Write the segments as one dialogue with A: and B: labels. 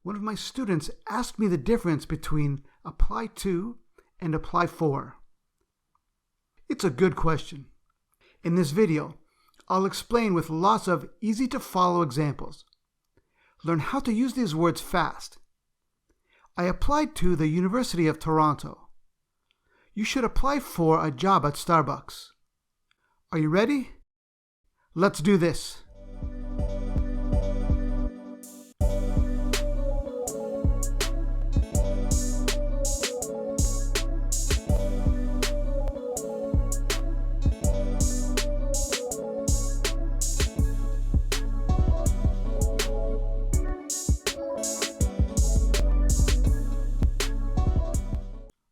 A: One of my students asked me the difference between apply to and apply for. It's a good question. In this video, I'll explain with lots of easy-to-follow examples. Learn how to use these words fast. I applied to the University of Toronto. You should apply for a job at Starbucks. Are you ready? Let's do this.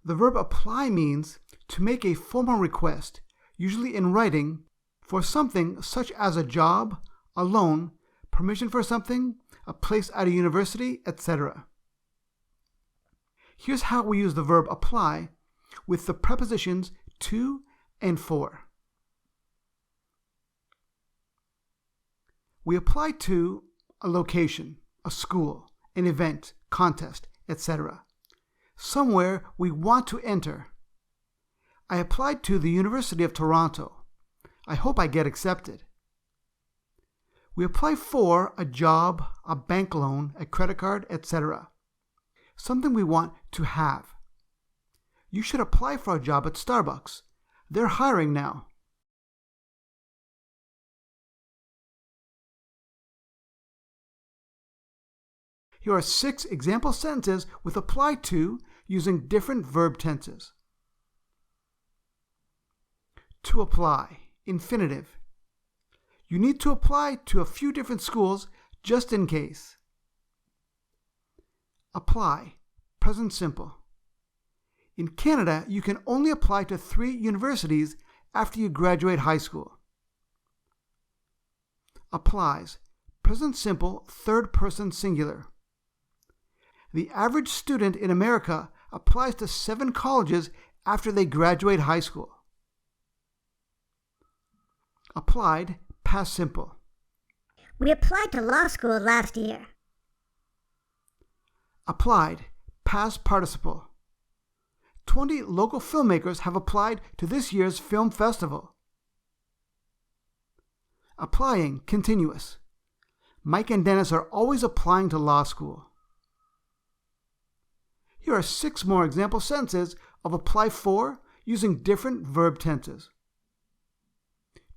A: The verb apply means to make a formal request, usually in writing, for something such as a job, a loan, permission for something, a place at a university, etc. Here's how we use the verb apply with the prepositions to and for. We apply to a location, a school, an event, contest, etc. Somewhere we want to enter. I applied to the University of Toronto. I hope I get accepted. We apply for a job, a bank loan, a credit card, etc. Something we want to have. You should apply for a job at Starbucks. They're hiring now. Here are 6 example sentences with apply to using different verb tenses. To apply, infinitive. You need to apply to a few different schools just in case. Apply, present simple. In Canada, you can only apply to 3 universities after you graduate high school. Applies, present simple, third person singular. The average student in America applies to 7 colleges after they graduate high school. Applied, past simple.
B: We applied to law school last year.
A: Applied, past participle. 20 local filmmakers have applied to this year's film festival. Applying, continuous. Mike and Dennis are always applying to law school. Here are 6 more example sentences of apply for using different verb tenses.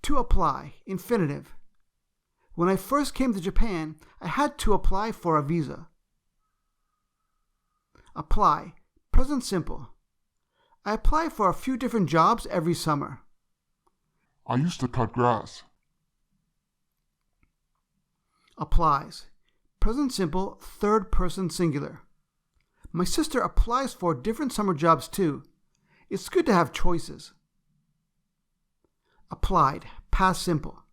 A: To apply, infinitive. When I first came to Japan, I had to apply for a visa. Apply, present simple. I apply for a few different jobs every summer.
C: I used to cut grass.
A: Applies, present simple, third person singular. My sister applies for different summer jobs too. It's good to have choices. Applied, past simple.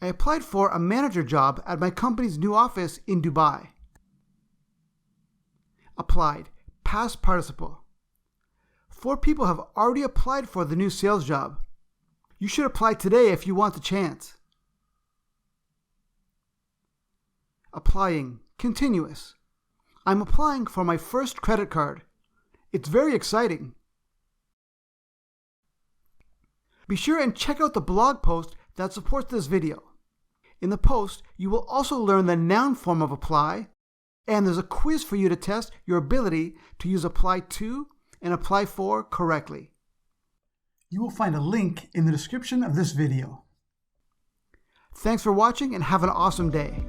A: I applied for a manager job at my company's new office in Dubai. Applied, past participle. 4 people have already applied for the new sales job. You should apply today if you want the chance. Applying, continuous. I'm applying for my first credit card. It's very exciting. Be sure and check out the blog post that supports this video. In the post, you will also learn the noun form of apply, and there's a quiz for you to test your ability to use apply to and apply for correctly. You will find a link in the description of this video. Thanks for watching and have an awesome day.